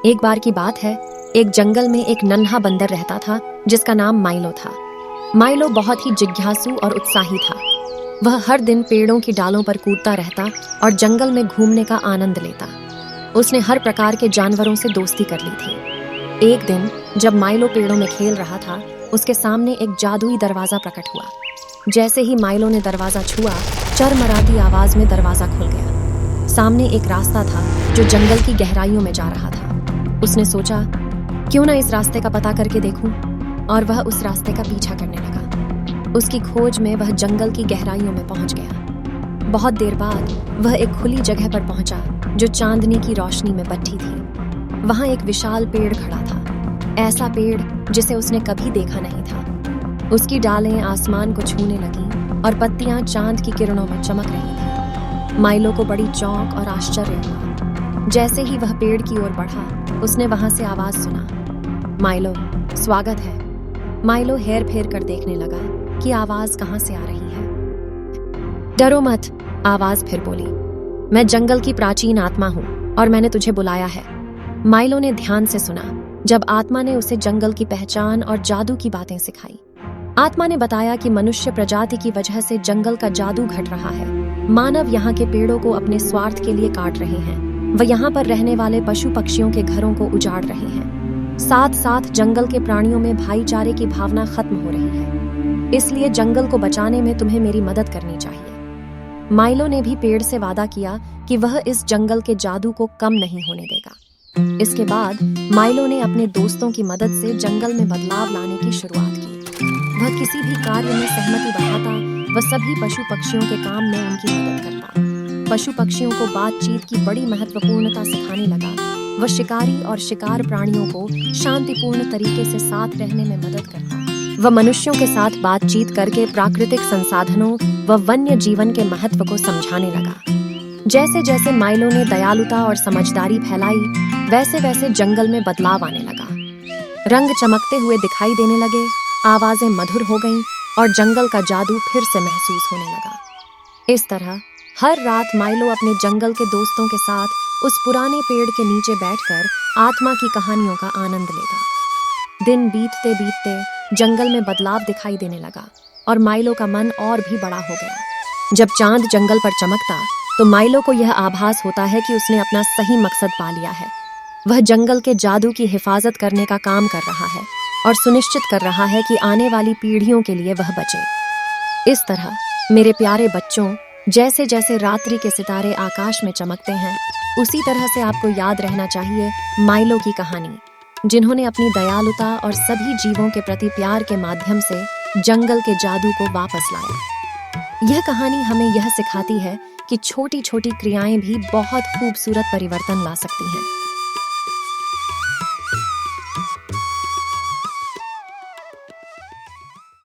एक बार की बात है, एक जंगल में एक नन्हा बंदर रहता था जिसका नाम माइलो था। माइलो बहुत ही जिज्ञासु और उत्साही था। वह हर दिन पेड़ों की डालों पर कूदता रहता और जंगल में घूमने का आनंद लेता। उसने हर प्रकार के जानवरों से दोस्ती कर ली थी। एक दिन जब माइलो पेड़ों में खेल रहा था, उसके सामने एक जादुई दरवाजा प्रकट हुआ। जैसे ही माइलो ने दरवाजा छुआ, चरमराती आवाज में दरवाजा खुल गया। सामने एक रास्ता था जो जंगल की गहराइयों में जा रहा था। उसने सोचा, क्यों ना इस रास्ते का पता करके देखूं, और वह उस रास्ते का पीछा करने लगा। उसकी खोज में वह जंगल की गहराइयों में पहुंच गया। बहुत देर बाद वह एक खुली जगह पर पहुंचा जो चांदनी की रोशनी में बत्ती थी। वहां एक विशाल पेड़ खड़ा था, ऐसा पेड़ जिसे उसने कभी देखा नहीं था। उसकी डालें आसमान को छूने लगीं और पत्तियां चांद की किरणों में चमक रही थीं। माइलो को बड़ी चौंक और आश्चर्य हुआ। जैसे ही वह पेड़ की ओर बढ़ा, उसने वहां से आवाज सुना, माइलो, स्वागत है। माइलो हेर फेर कर देखने लगा कि आवाज कहां से आ रही है। डरो मत, आवाज फिर बोली, मैं जंगल की प्राचीन आत्मा हूं और मैंने तुझे बुलाया है। माइलो ने ध्यान से सुना जब आत्मा ने उसे जंगल की पहचान और जादू की बातें सिखाई। आत्मा ने बताया कि मनुष्य प्रजाति की वजह से जंगल का जादू घट रहा है। मानव यहाँ के पेड़ों को अपने स्वार्थ के लिए काट रहे हैं। वह यहाँ पर रहने वाले पशु पक्षियों के घरों को उजाड़ रहे हैं। साथ साथ जंगल के प्राणियों में भाईचारे की भावना खत्म हो रही है। इसलिए जंगल को बचाने में तुम्हें मेरी मदद करनी चाहिए। माइलो ने भी पेड़ से वादा किया कि वह इस जंगल के जादू को कम नहीं होने देगा। इसके बाद माइलो ने अपने दोस्तों की मदद से जंगल में बदलाव लाने की शुरुआत की। वह किसी भी कार्य में सहमति बढ़ाता, वह सभी पशु पक्षियों के काम में उनकी मदद करता। पशु पक्षियों को बातचीत की बड़ी महत्वपूर्णता सिखाने लगा। वह शिकारी और शिकार प्राणियों को शांतिपूर्ण तरीके से साथ रहने में मदद करता। वह मनुष्यों के साथ बातचीत करके प्राकृतिक संसाधनों व वन्य जीवन के महत्व को समझाने लगा। जैसे जैसे माइलो ने दयालुता और समझदारी फैलाई, वैसे वैसे जंगल में बदलाव आने लगा। रंग चमकते हुए दिखाई देने लगे, आवाजें मधुर हो गईं और जंगल का जादू फिर से महसूस होने लगा। इस तरह हर रात माइलो अपने जंगल के दोस्तों के साथ उस पुराने पेड़ के नीचे बैठकर आत्मा की कहानियों का आनंद लेता। दिन बीतते बीतते जंगल में बदलाव दिखाई देने लगा और माइलो का मन और भी बड़ा हो गया। जब चांद जंगल पर चमकता तो माइलो को यह आभास होता है कि उसने अपना सही मकसद पा लिया है। वह जंगल के जादू की हिफाजत करने का काम कर रहा है और सुनिश्चित कर रहा है कि आने वाली पीढ़ियों के लिए वह बचे। इस तरह मेरे प्यारे बच्चों, जैसे जैसे रात्रि के सितारे आकाश में चमकते हैं, उसी तरह से आपको याद रहना चाहिए माइलो की कहानी, जिन्होंने अपनी दयालुता और सभी जीवों के प्रति प्यार के माध्यम से जंगल के जादू को वापस लाया। यह कहानी हमें यह सिखाती है कि छोटी छोटी क्रियाएं भी बहुत खूबसूरत परिवर्तन ला सकती हैं।